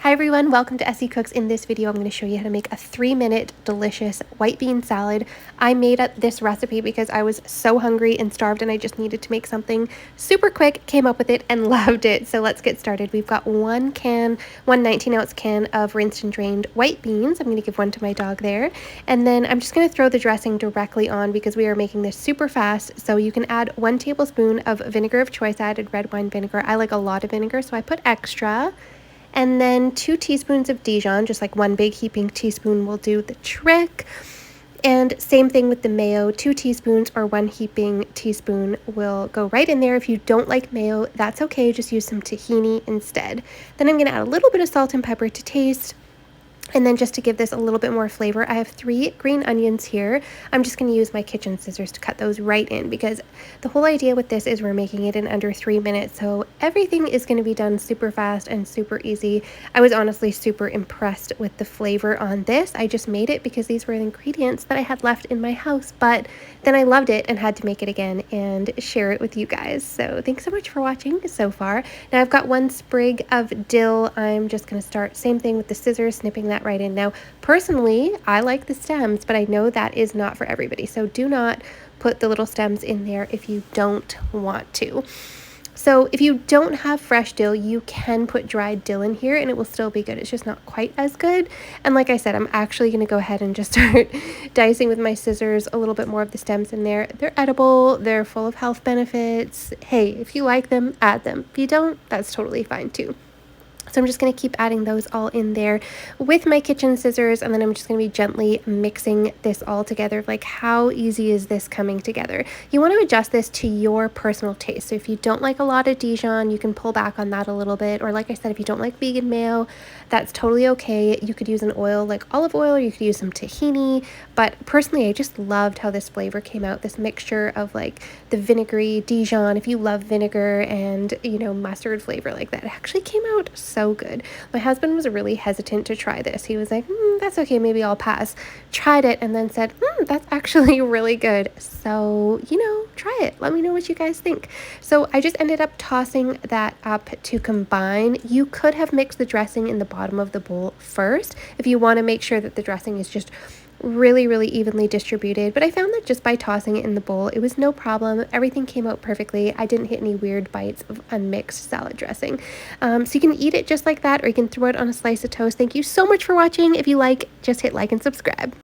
Hi everyone, welcome to Essie Cooks. In this video, I'm going to show you how to make a 3-minute delicious white bean salad. I made up this recipe because I was so hungry and starved and I just needed to make something super quick, came up with it and loved it. So let's get started. We've got one 19-ounce can of rinsed and drained white beans. I'm going to give one to my dog there. And then I'm just going to throw the dressing directly on because we are making this super fast. So you can add 1 tablespoon of vinegar of choice. I added red wine vinegar. I like a lot of vinegar, so I put extra. And then 2 teaspoons of Dijon, just like one big heaping teaspoon will do the trick. And same thing with the mayo, 2 teaspoons or 1 heaping teaspoon will go right in there. If you don't like mayo, that's okay, just use some tahini instead. Then I'm gonna add a little bit of salt and pepper to taste. And then just to give this a little bit more flavor, I have 3 green onions here. I'm just going to use my kitchen scissors to cut those right in because the whole idea with this is we're making it in under 3 minutes. So everything is going to be done super fast and super easy. I was honestly super impressed with the flavor on this. I just made it because these were the ingredients that I had left in my house, but then I loved it and had to make it again and share it with you guys. So thanks so much for watching so far. Now I've got 1 sprig of dill. I'm just going to start same thing with the scissors, snipping that right in. Now, personally, I like the stems, but I know that is not for everybody. So do not put the little stems in there if you don't want to. So if you don't have fresh dill, you can put dried dill in here and it will still be good. It's just not quite as good. And like I said, I'm actually going to go ahead and just start dicing with my scissors a little bit more of the stems in there. They're edible. They're full of health benefits. Hey, if you like them, add them. If you don't, that's totally fine too. So I'm just going to keep adding those all in there with my kitchen scissors, and then I'm just going to be gently mixing this all together. Like, how easy is this coming together? You want to adjust this to your personal taste. So if you don't like a lot of Dijon, you can pull back on that a little bit. Or like I said, if you don't like vegan mayo, that's totally okay. You could use an oil like olive oil, or you could use some tahini. But personally, I just loved how this flavor came out. This mixture of like the vinegary Dijon, if you love vinegar, and mustard flavor like that, it actually came out so good. My husband was really hesitant to try this. He was like, that's okay, maybe I'll pass. Tried it and then said, that's actually really good. So, try it. Let me know what you guys think. So I just ended up tossing that up to combine. You could have mixed the dressing in the bottom of the bowl first if you want to make sure that the dressing is just really evenly distributed, but I found that just by tossing it in the bowl, it was no problem. Everything came out perfectly. I didn't hit any weird bites of unmixed salad dressing. So you can eat it just like that, or you can throw it on a slice of toast. Thank you so much for watching. If you like, just hit like and subscribe.